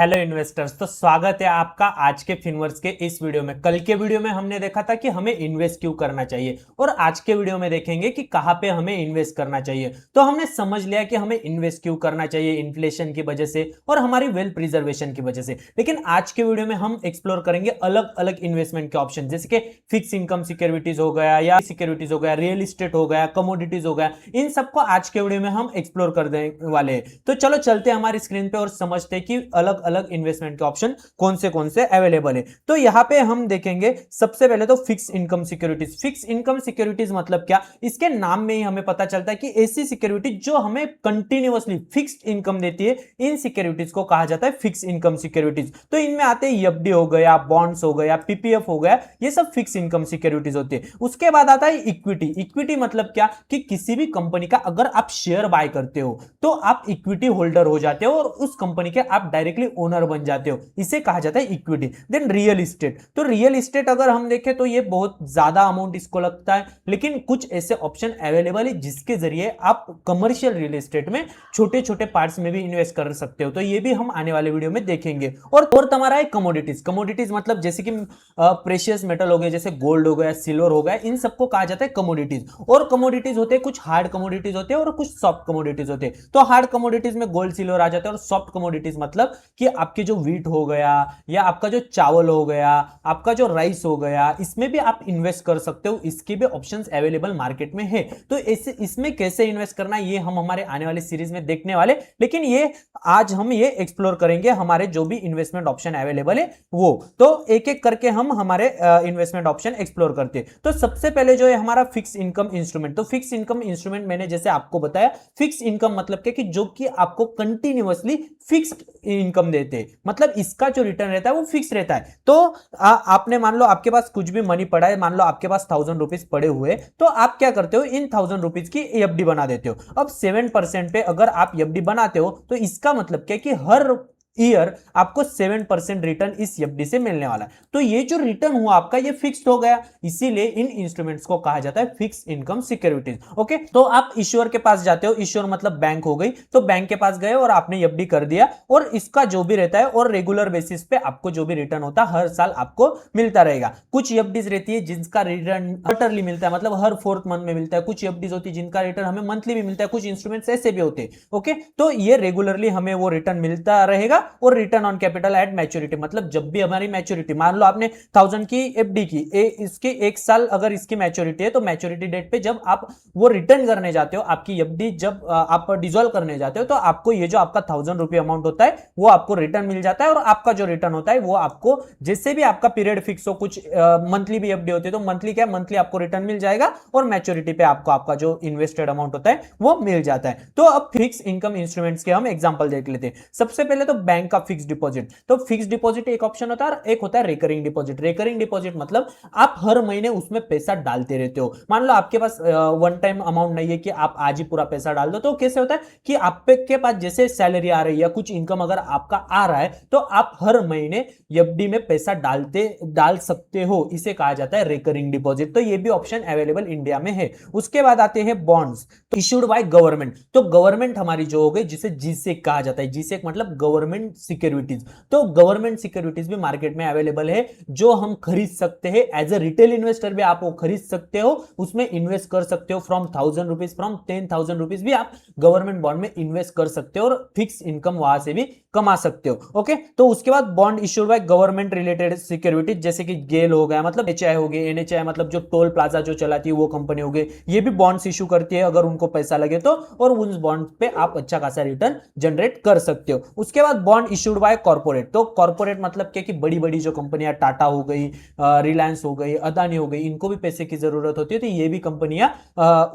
Hello investors. तो स्वागत है आपका आज के फिनवर्स के इस वीडियो में। कल के वीडियो में हमने देखा था कि हमें इन्वेस्ट क्यों करना चाहिए और आज के वीडियो में देखेंगे कि कहां पे हमें इन्वेस्ट करना चाहिए। तो हमने समझ लिया कि हमें इन्वेस्ट क्यों करना चाहिए, इन्फ्लेशन की वजह से और हमारी वेल्थ प्रिजर्वेशन की वजह से। लेकिन आज के वीडियो में हम एक्सप्लोर करेंगे अलग अलग इन्वेस्टमेंट के ऑप्शन, जैसे कि फिक्स इनकम सिक्योरिटीज हो गया या सिक्योरिटीज हो गया, रियल इस्टेट हो गया, कमोडिटीज हो गया। इन सबको आज के वीडियो में हम एक्सप्लोर करने वाले हैं। तो चलो चलते हैं हमारी स्क्रीन पे और समझते हैं कि अलग अलग इन्वेस्टमेंट के ऑप्शन कौन से अवेलेबल है। तो यहां पे हम देखेंगे सबसे पहले तो fix income securities. Fix income securities मतलब क्या, इसके नाम में ही हमें पता चलता है कि ऐसी सिक्योरिटी जो हमें कंटिन्यूअसली फिक्स्ड इनकम देती है, इन सिक्योरिटीज को कहा जाता है फिक्स इनकम सिक्योरिटीज। तो इनमें आते हैं एफडी हो गया, बॉन्ड्स हो गया, पीपीएफ हो गया, ये सब फिक्स इनकम सिक्योरिटीज होती है। उसके बाद आता है इक्विटी। इक्विटी मतलब क्या कि किसी भी कंपनी का अगर आप शेयर बाय करते हो तो आप इक्विटी होल्डर हो जाते हो और उस कंपनी के आप डायरेक्टली ओनर बन जाते हो, इसे कहा जाता है इक्विटी। Then real estate. तो रियल इस्टेट अगर हम देखें तो ये बहुत ज्यादा अमाउंट इसको लगता है, लेकिन कुछ ऐसे ऑप्शन अवेलेबल है जिसके जरिए आप कमर्शियल रियल एस्टेट में छोटे छोटे पार्ट्स में भी इन्वेस्ट कर सकते हो। तो ये भी हम आने वाले वीडियो में देखेंगे। और तुम्हारा है कमोडिटीज। कमोडिटीज मतलब जैसे कि प्रेशियस मेटल हो गए, जैसे गोल्ड हो गया, सिल्वर हो गया, इन सबको कहा जाता है कमोडिटीज। और कमोडिटीज होते हैं, कुछ हार्ड कमोडिटीज होते हैं और कुछ सॉफ्ट कमोडिटीज होते हैं। तो हार्ड कमोडिटीज में गोल्ड सिल्वर आ जाते हैं और सॉफ्ट कमोडिटीज मतलब कि आपके जो व्हीट हो गया या आपका जो चावल हो गया, आपका जो राइस हो गया, इसमें भी आप इन्वेस्ट कर सकते हो। इसके भी ऑप्शंस अवेलेबल मार्केट में है। तो इसमें कैसे इन्वेस्ट करना ये हम हमारे आने वाली सीरीज में देखने वाले, लेकिन ये आज हम ये एक्सप्लोर करेंगे हमारे जो भी इन्वेस्टमेंट ऑप्शन अवेलेबल है वो। तो एक एक करके हम हमारे इन्वेस्टमेंट ऑप्शन एक्सप्लोर करते हैं। तो सबसे पहले जो है हमारा फिक्स इनकम इंस्ट्रूमेंट। तो फिक्स इनकम इंस्ट्रूमेंट मैंने जैसे आपको बताया, फिक्स इनकम मतलब क्या कि जो कि आपको कंटिन्यूअसली फिक्स्ड इनकम देते हैं, मतलब इसका जो रिटर्न रहता है वो फिक्स रहता है। तो आपने मान लो आपके पास कुछ भी मनी पड़ा है, मान लो आपके पास 1000 रुपीज पड़े हुए, तो आप क्या करते हो, इन 1000 रुपीज की एफडी बना देते हो। अब 7% पे अगर आप एफडी बनाते हो तो इसका मतलब क्या कि हर ईयर आपको 7% रिटर्न इस एफडी से मिलने वाला है। तो ये जो रिटर्न हुआ आपका ये फिक्स्ड हो गया, इसीलिए इन इंस्ट्रूमेंट्स को कहा जाता है फिक्स इनकम सिक्योरिटीज। ओके, तो आप इश्योर के पास जाते हो, इश्योर मतलब बैंक हो गई, तो बैंक के पास गए और आपने एफडी कर दिया और इसका जो भी रहता है और रेगुलर बेसिस पे आपको जो भी रिटर्न होता है हर साल आपको मिलता रहेगा। कुछ एफडीज रहती है जिसका रिटर्न क्वार्टरली मिलता है, मतलब हर 4th मंथ में मिलता है। कुछ एफडीज होती है जिनका रिटर्न हमें मंथली भी मिलता है। कुछ इंस्ट्रूमेंट्स ऐसे भी होते हैं। ओके, तो ये रेगुलरली हमें वो रिटर्न मिलता रहेगा। और return on capital at maturity मतलब जब भी हमारी मैच्योरिटी, मान लो आपने 1000 की एफडी की, इसके एक साल अगर इसकी मैच्योरिटी है, तो मैच्योरिटी डेट पे जब आप वो रिटर्न करने जाते हो, आपकी एफडी जब आप डिसॉल्व करने जाते हो, तो आपको ये जो आपका 1000 रुपये अमाउंट होता है वो आपको रिटर्न मिल जाता है। और आपका जो रिटर्न होता है वो आपको जैसे भी आपका पीरियड फिक्स हो, कुछ मंथली भी एफडी होती है तो मंथली क्या, मंथली आपको रिटर्न मिल जाएगा और मैच्योरिटी पे आपको आपका जो इन्वेस्टेड अमाउंट होता है वो मिल जाता है। तो अब फिक्स इनकम इंस्ट्रूमेंट्स के हम एग्जांपल देख लेते हैं। सबसे पहले तो बैंक का फिक्स डिपॉजिट। तो फिक्स डिपॉजिट एक ऑप्शन होता है और एक होता है रिकरिंग डिपॉजिट। रिकरिंग डिपॉजिट मतलब आप हर महीने उसमें पैसा डालते रहते हो। मान लो आपके पास वन टाइम अमाउंट नहीं है कि आप आज ही पूरा पैसा डाल दो, तो कैसे होता है कि आपके पास जैसे सैलरी आ रही है, कुछ इनकम अगर आपका आ रहा है, तो आप हर महीने एफडी में पैसा डाल सकते हो, इसे कहा जाता है रिकरिंग डिपॉजिट। तो ये भी ऑप्शन अवेलेबल इंडिया में है। उसके बाद आते हैं बॉन्ड्स, तो इश्यूड बाय गवर्नमेंट। तो गवर्नमेंट हमारी जो हो गई जिसे जीसेक कहा जाता है, जीसेक मतलब गवर्नमेंट सिक्योरिटीज। तो गवर्नमेंट सिक्योरिटीज भी मार्केट में अवेलेबल है जो हम खरीद सकते हैं। एज ए रिटेल इन्वेस्टर भी आप वो खरीद सकते हो, उसमें इन्वेस्ट कर सकते हो। फ्रॉम 1000 रुपीज, फ्रॉम 10,000 रुपीज भी आप गवर्नमेंट बॉन्ड में इन्वेस्ट कर सकते हो और फिक्स इनकम वहां से भी कमा सकते हो। ओके, तो उसके बाद bond issued by government related securities, जैसे कि गेल हो गया, मतलब एचआई हो गई, एनएचआई मतलब जो टोल प्लाजा जो चलाती है वो कंपनी हो गई, ये भी बॉन्ड्स इशू करती है अगर उनको पैसा लगे तो, और उन बॉन्ड पे आप अच्छा खासा रिटर्न जनरेट कर सकते हो। उसके बाद बॉन्ड इश्यूड बाय कॉर्पोरेट। तो कॉर्पोरेट मतलब क्या कि बड़ी बड़ी जो कंपनियां, टाटा हो गई, रिलायंस हो गई, अदानी हो गई, इनको भी पैसे की जरूरत होती है, तो ये भी कंपनियां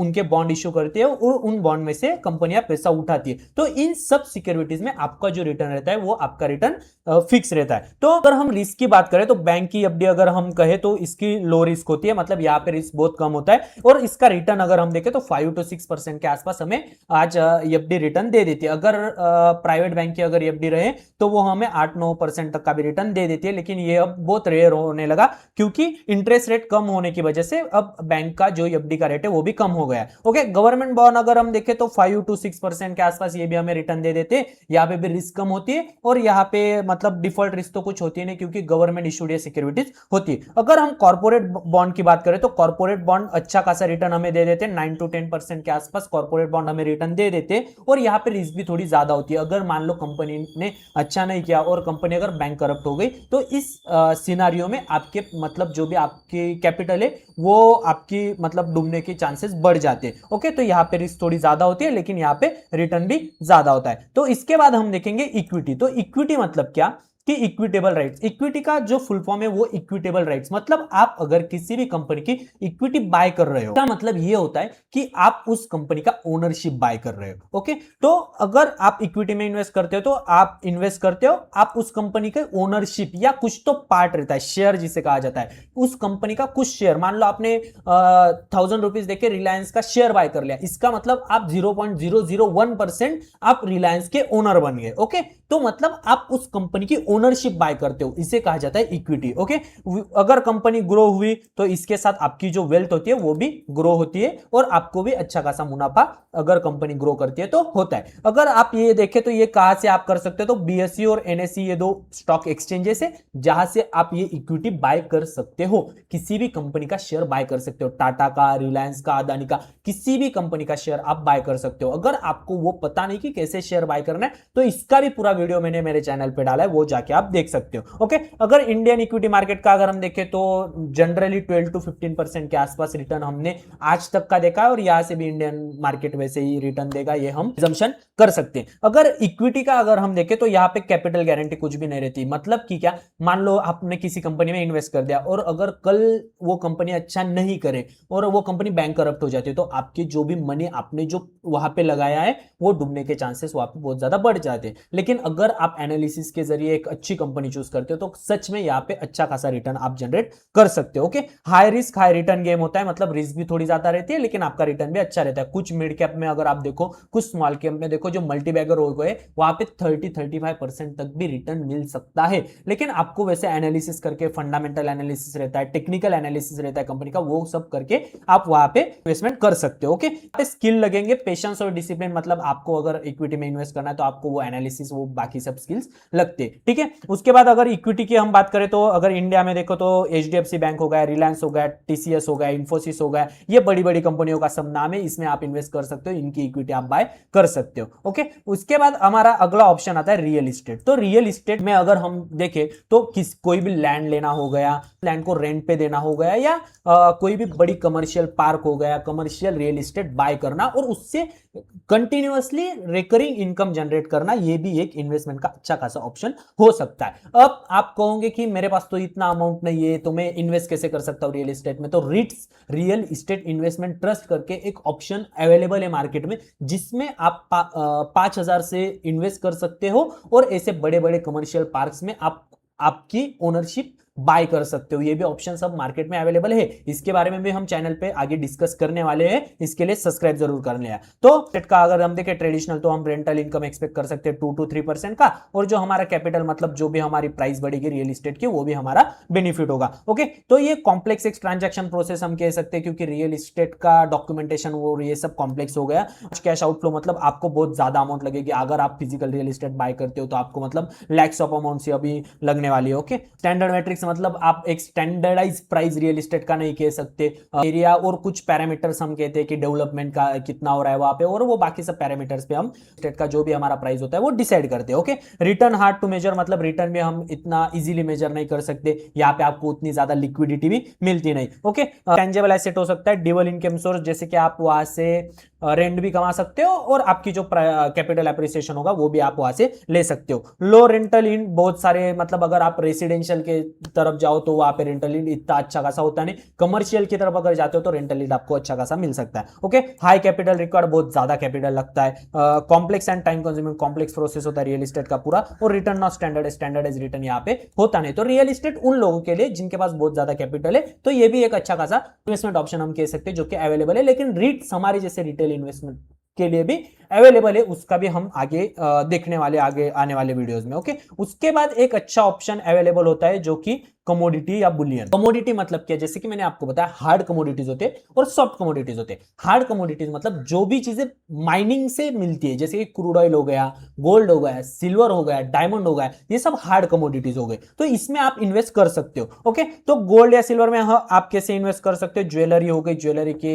उनके बॉन्ड इश्यू करती है और उन बॉन्ड में से कंपनियां पैसा उठाती है। तो इन सब सिक्योरिटीज में आपका जो रिटर्न रहता है वो आपका रिटर्न फिक्स रहता है। तो अगर हम रिस्क की बात करें तो बैंक की एफडी अगर हम कहें तो इसकी लो रिस्क होती है, मतलब यहाँ पे रिस्क बहुत कम होता है। और इसका रिटर्न अगर हम देखें तो 5 to 6% के आसपास हमें आज एफडी रिटर्न दे देती है। अगर प्राइवेट बैंक की अगर एफडी रहे तो वो हमें 8-9% तक का भी रिटर्न दे देती है, लेकिन ये अब बहुत रेयर होने लगा क्योंकि इंटरेस्ट रेट कम होने की वजह से अब बैंक का जो एफडी का रेट है वो भी कम हो गया। ओके, गवर्नमेंट बॉन्ड अगर हम देखें तो 5 to 6% के आसपास ये भी हमें रिटर्न दे देते हैं, यहाँ पे भी रिस्क कम होती है और यहाँ पे मतलब डिफॉल्ट रिस्क तो कुछ होती है नहीं, क्योंकि गवर्नमेंट इशूड सिक्योरिटीज होती है। अगर हम कॉर्पोरेट बॉन्ड की बात करें तो कॉर्पोरेट बॉन्ड अच्छा खासा रिटर्न हमें दे देते हैं, 9 to 10% के आसपास कॉर्पोरेट बॉन्ड हमें रिटर्न दे देते हैं, और यहाँ पे रिस्क भी थोड़ी ज्यादा होती है। अगर मान लो कंपनी ने अच्छा नहीं किया और कंपनी अगर बैंक करप्ट हो गई, तो इस सिनारियो में आपके मतलब जो भी आपकी कैपिटल है वो आपकी मतलब डूबने के चांसेस बढ़ जाते हैं। ओके, तो यहाँ पे रिस्क थोड़ी ज्यादा होती है, लेकिन यहाँ पे रिटर्न भी ज्यादा होता है। तो इसके बाद हम देखेंगे इक्विटी। तो इक्विटी मतलब क्या कि इक्विटेबल राइट्स। इक्विटी का जो फुल फॉर्म है वो इक्विटेबल राइट्स, मतलब आप अगर किसी भी कंपनी की इक्विटी बाय कर रहे हो, इसका मतलब ये होता है कि आप उस कंपनी का ओनरशिप बाय कर रहे हो। ओके, तो अगर आप इक्विटी में इन्वेस्ट करते हो तो आप इन्वेस्ट करते हो, आप उस कंपनी के ओनरशिप या कुछ तो पार्ट रहता है, शेयर जिसे कहा जाता है, उस कंपनी का कुछ शेयर। मान लो आपने 1000 रुपीज देके रिलायंस का शेयर बाय कर लिया, इसका मतलब आप 0.001% आप रिलायंस के ओनर बन गए। ओके, तो मतलब आप उस कंपनी की ओनरशिप बाय करते हो, इसे कहा जाता है इक्विटी। ओके, अगर कंपनी ग्रो हुई तो इसके साथ आपकी जो वेल्थ होती है वो भी ग्रो होती है, और आपको भी अच्छा खासा मुनाफा अगर कंपनी ग्रो करती है तो होता है। अगर आप ये देखें तो ये कहां से आप कर सकते हो, तो बीएसई और एनएसई ये दो स्टॉक एक्सचेंजेस है जहां से आप ये इक्विटी बाय कर सकते हो, किसी भी कंपनी का शेयर बाय कर सकते हो, टाटा का, रिलायंस का, अदानी का, किसी भी कंपनी का शेयर आप बाय कर सकते हो। अगर आपको वो पता नहीं कि कैसे शेयर बाय करना है तो इसका भी पूरा वीडियो मैंने मेरे चैनल पे डाला है, वो जाके आप देख सकते हो। ओके, अगर इंडियन इक्विटी मार्केट का अगर हम देखें तो जनरली 12 to 15% के आसपास रिटर्न हमने आज तक का देखा है, और यहां से भी इंडियन मार्केट वैसे ही रिटर्न देगा, ये हम assumption कर सकते हैं। अगर इक्विटी का अगर हम देखें तो यहाँ पे कैपिटल गारंटी कुछ भी नहीं रहती, मतलब कि क्या, मान लो आपने किसी कंपनी में इन्वेस्ट कर दिया और अगर कल वो कंपनी अच्छा नहीं करे और वो कंपनी बैंक करप्ट हो जाती है, तो आपकी जो भी मनी आपने जो वहां पे लगाया है वो डूबने के चांसेस वहां पे बहुत ज्यादा बढ़ जाते हैं। लेकिन अगर आप एनालिसिस के जरिए एक अच्छी कंपनी चूज करते हो तो सच में यहाँ पे अच्छा खासा रिटर्न आप जनरेट कर सकते हो। Okay, high risk high return game होता है, मतलब रिस्क भी थोड़ी ज्यादा रहती है लेकिन आपका रिटर्न भी अच्छा रहता है। कुछ मिड कैप में अगर आप देखो, कुछ स्मॉल कैप में देखो, जो मल्टी बैगर हो गए वहां पे 30-35% तक भी रिटर्न मिल सकता है। लेकिन आपको वैसे एनालिसिस करके, फंडामेंटल एनालिसिस रहता है, टेक्निकल एनालिसिस रहता है कंपनी का, वो सब करके आप वहां पे इन्वेस्टमेंट कर सकते हो। ओके, स्किल लगेंगे, पेशेंस और डिसिप्लिन, मतलब आपको अगर इक्विटी में इन्वेस्ट करना है तो आपको वो एनालिसिस, वो बाकी सब स्किल्स लगते हैं। ठीक है, उसके बाद अगर इक्विटी की हम बात करें तो अगर इंडिया में देखो तो एचडीएफसी बैंक हो गया, रिलायंस हो गया, टीसीएस हो गया, इंफोसिस हो गया, ये बड़ी बड़ी कंपनियों का सब नाम है, इसमें आप इन्वेस्ट कर सकते हो, इनकी इक्विटी आप बाय कर सकते हो। ओके, उसके बाद हमारा अगला ऑप्शन आता है रियल इस्टेट। तो रियल इस्टेट में अगर हम देखें तो कोई भी लैंड लेना हो गया, लैंड को रेंट पे देना हो गया, या कोई भी बड़ी कमर्शियल पार्क हो गया, कमर्शियल रियल इस्टेट बाय करना और उससे कंटिन्यूअसली रिकरिंग इनकम जनरेट करना, ये भी एक इन्वेस्टमेंट का अच्छा खासा ऑप्शन हो सकता है। अब आप कहोगे कि मेरे पास तो इतना अमाउंट नहीं है, तो मैं इन्वेस्ट कैसे कर सकता हूं रियल एस्टेट में? तो REITs, real estate investment trust करके एक ऑप्शन अवेलेबल है मार्केट में, जिसमें आप 5,000 से इन्वेस्ट कर सकते हो और ऐसे बड़े बड़े कमर्शियल पार्क्स में आप आपकी ओनरशिप बाय कर सकते हो। ये भी ऑप्शन सब मार्केट में अवेलेबल है, इसके बारे में भी हम चैनल पे आगे डिस्कस करने वाले हैं, इसके लिए सब्सक्राइब जरूर कर लें। तो सेट का अगर हम देखें ट्रेडिशनल, तो हम रेंटल इनकम एक्सपेक्ट कर सकते हैं 2 to 3% का, और जो हमारा कैपिटल मतलब जो भी हमारी प्राइस बढ़ेगी रियल एस्टेट की, वो भी हमारा बेनिफिट होगा। ओके, तो ये कॉम्प्लेक्स एक ट्रांजेक्शन प्रोसेस हम कह सकते हैं, क्योंकि रियल एस्टेट का डॉक्यूमेंटेशन वो ये सब कॉम्प्लेक्स हो गया। कैश आउटफ्लो मतलब आपको बहुत ज्यादा अमाउंट लगेगी, अगर आप फिजिकल रियल एस्टेट बाय करते हो तो आपको मतलब लैक्स ऑफ अमाउंट से अभी लगने वाली है। ओके, स्टैंडर्ड मैट्रिक्स मतलब आप एक स्टैंडर्डाइज प्राइस रियल एस्टेट का नहीं कह सकते, एरिया और कुछ पैरामीटर्स हम कहते हैं कि डेवलपमेंट का कितना हो रहा है वहां पे, और वो बाकी सब पैरामीटर्स पे हम स्टेट का जो भी हमारा प्राइस होता है वो डिसाइड करते हैं। Okay, return hard to measure, मतलब रिटर्न में हम इतना इजीली मेजर नहीं कर सकते, यहाँ पे आपको उतनी ज्यादा लिक्विडिटी भी मिलती नहीं। ओके, टेंजेबल एसेट हो सकता है, ड्यूअल इनकम सोर्स, जैसे कि आप वहां से रेंट भी कमा सकते हो और आपकी जो कैपिटल एप्रिसिएशन होगा वो भी आप वहां से ले सकते हो। लो रेंटल इन, बहुत सारे मतलब अगर आप रेसिडेंशियल के तरफ जाओ तो वहां पे रेंटल इन इतना अच्छा खासा होता नहीं, कमर्शियल की तरफ अगर जाते हो तो रेंटल इन आपको अच्छा खासा मिल सकता है। ओके, हाई कैपिटल रिक्वायर्ड, बहुत ज्यादा कैपिटल लगता है, complex and time consuming, complex process होता है रियल एस्टेट का पूरा, और रिटर्न नॉट स्टैंडर्डाइज रिटर्न यहाँ पे होता नहीं। तो रियल एस्टेट उन लोगों के लिए जिनके पास बहुत ज्यादा कैपिटल है, तो ये भी एक अच्छा खासा इन्वेस्टमेंट ऑप्शन हम कह सकते हैं जो कि अवेलेबल है। लेकिन रीट्स हमारे जैसे रिटेल इन्वेस्टमेंट के लिए भी अवेलेबल है, उसका भी हम आगे देखने वाले आगे आने वाले वीडियोस में। ओके, उसके बाद एक अच्छा ऑप्शन अवेलेबल होता है जो कि कमोडिटी या बुलियन। कमोडिटी मतलब क्या, जैसे कि मैंने आपको बताया हार्ड कमोडिटीज होते हैं और सॉफ्ट कमोडिटीज होते हैं। हार्ड कमोडिटीज मतलब जो भी चीजें माइनिंग से मिलती है, जैसे कि क्रूड ऑयल हो गया, गोल्ड हो गया, सिल्वर हो गया, डायमंड हो गया, ये सब हार्ड कमोडिटीज हो गए, तो इसमें आप इन्वेस्ट कर सकते हो। ओके, तो गोल्ड या सिल्वर में आप कैसे इन्वेस्ट कर सकते हो, ज्वेलरी हो गई, ज्वेलरी के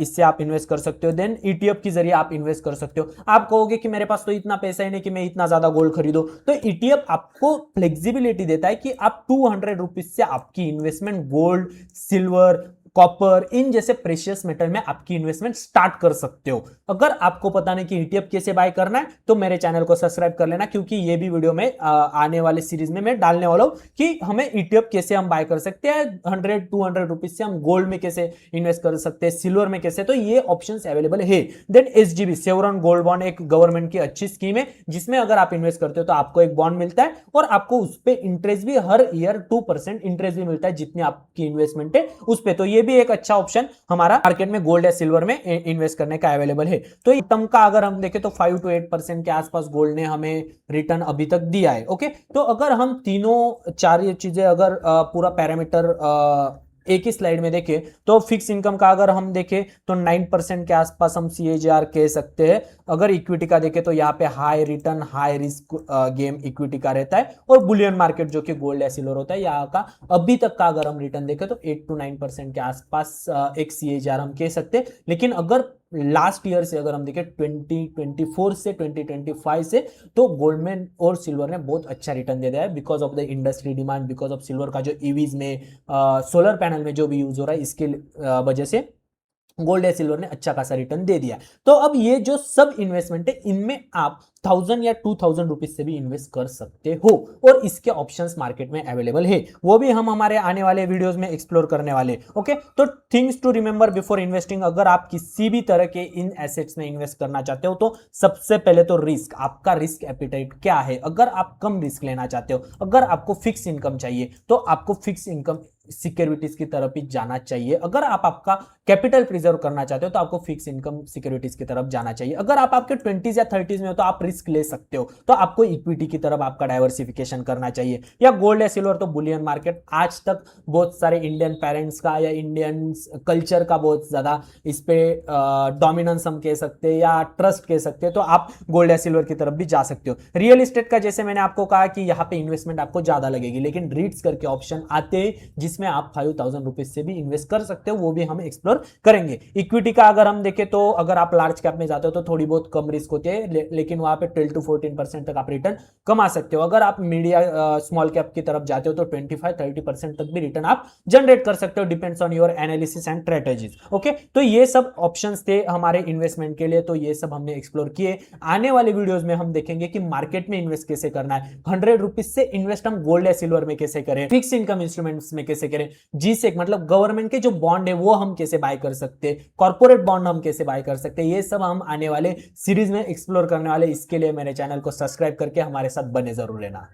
इससे आप इन्वेस्ट कर सकते हो। देन ईटीएफ के जरिए आप इन्वेस्ट कर सकते हो। आप कहोगे कि मेरे पास तो इतना पैसा ही नहीं कि मैं इतना ज्यादा गोल्ड खरीदो, तो ईटीएफ आपको फ्लेक्सिबिलिटी देता है कि आप ₹200 से आपकी इन्वेस्टमेंट गोल्ड, सिल्वर, कॉपर इन जैसे प्रेशियस मेटल में आपकी इन्वेस्टमेंट स्टार्ट कर सकते हो। अगर आपको पता नहीं कि ईटीएफ कैसे बाय करना है तो मेरे चैनल को सब्सक्राइब कर लेना, क्योंकि ये भी वीडियो में आने वाले सीरीज में मैं डालने वाला हूं कि हमें ईटीएफ कैसे हम बाय कर सकते हैं, 100-200 से हम गोल्ड में कैसे इन्वेस्ट कर सकते हैं, सिल्वर में कैसे, तो ये ऑप्शन अवेलेबल है। देन एसजीबी, सेवरन गोल्ड बॉन्ड, एक गवर्नमेंट की अच्छी स्कीम है जिसमें अगर आप इन्वेस्ट करते हो तो आपको एक बॉन्ड मिलता है और आपको उस पर इंटरेस्ट भी हर ईयर 2% इंटरेस्ट भी मिलता है जितनी आपकी इन्वेस्टमेंट है उस पर। तो ये भी एक अच्छा ऑप्शन हमारा मार्केट में गोल्ड या सिल्वर में इन्वेस्ट करने का अवेलेबल है। तो टर्म का अगर हम देखें तो 5 to 8% के आसपास गोल्ड ने हमें रिटर्न अभी तक दिया है। ओके, तो अगर हम तीनों चार ये चीजें अगर पूरा पैरामीटर एक ही स्लाइड में देखें तो फिक्स इनकम का अगर हम देखें तो 9% के आसपास हम सीएजीआर कह सकते हैं। अगर इक्विटी का देखें तो यहाँ पे high return high risk game equity का रहता है। और बुलियन मार्केट जो कि गोल्ड या सिल्वर होता है, यहाँ का अभी तक का अगर हम रिटर्न देखें तो 8 to 9% के आसपास एक सीएजीआर हम कह सकते हैं। लेकिन अगर लास्ट ईयर से अगर हम देखें 2024 से 2025 से, तो गोल्ड में और सिल्वर ने बहुत अच्छा रिटर्न दे दिया है because of the industry demand, because of silver का जो ईवीज में सोलर पैनल में जो भी यूज हो रहा है, इसके वजह से गोल्ड या सिल्वर ने अच्छा खासा रिटर्न दे दिया। तो अब ये जो सब इन्वेस्टमेंट है इनमें आप 1000 या 2000 रुपीज से भी इन्वेस्ट कर सकते हो और इसके ऑप्शंस मार्केट में अवेलेबल है, वो भी हम हमारे आने वाले वीडियोस में एक्सप्लोर करने वाले। ओके, तो things to remember before investing, अगर आप किसी भी तरह के इन एसेट्स में इन्वेस्ट करना चाहते हो तो सबसे पहले तो रिस्क, आपका रिस्क एपिटाइट क्या है। अगर आप कम रिस्क लेना चाहते हो, अगर आपको फिक्स इनकम चाहिए तो आपको फिक्स इनकम सिक्योरिटीज की तरफ ही जाना चाहिए। अगर आप आपका कैपिटल प्रिजर्व करना चाहते हो तो आपको फिक्स इनकम सिक्योरिटीज की तरफ जाना चाहिए। अगर आप आपके 20s या 30s में हो तो आप रिस्क ले सकते हो, तो आपको इक्विटी की तरफ आपका डाइवर्सिफिकेशन करना चाहिए, या गोल्ड या सिल्वर। तो बुलियन मार्केट आज तक बहुत सारे इंडियन पेरेंट्स का या इंडियन कल्चर का बहुत ज्यादा इस पे डोमिनेंस हम कह सकते हैं या ट्रस्ट कह सकते हैं, तो आप गोल्ड या सिल्वर की तरफ भी जा सकते हो। रियल एस्टेट का जैसे मैंने आपको कहा कि यहाँ पे इन्वेस्टमेंट आपको ज्यादा लगेगी, लेकिन रीट्स करके ऑप्शन आते हैं जिसमें आप 5000 रुपीज से भी इन्वेस्ट कर सकते हो, वो भी हम एक्सप्लोर करेंगे। इक्विटी का अगर हम देखें तो अगर आप लार्ज कैप में जाते हो तो थोड़ी बहुत कम रिस्क होती है, लेकिन वहां पे 12 to 14% तक आप रिटर्न कमा सकते हो। अगर आप मीडिया स्मॉल कैप की तरफ जाते हो तो 25-30% तक भी रिटर्न आप जनरेट कर सकते हो, depends on your analysis and strategies. Okay, तो ये सब ऑप्शंस थे हमारे इन्वेस्टमेंट के लिए, तो ये सब हमने एक्सप्लोर किए। आने वाले वीडियोस में हम देखेंगे कि मार्केट में इन्वेस्ट कैसे करना है, 100 रुपीज से इन्वेस्ट हम गोल्ड या सिल्वर में कैसे करें, फिक्स इनकम इंस्ट्रूमेंट्स में कैसे करें, जीसेक मतलब गवर्नमेंट के जो बॉन्ड है वो हम कैसे बाय कर सकते हैं, कॉर्पोरेट बॉन्ड हम कैसे बाय कर सकते हैं, ये सब हम आने वाले सीरीज में एक्सप्लोर करने वाले। इसके लिए मेरे चैनल को सब्सक्राइब करके हमारे साथ बने जरूर लेना।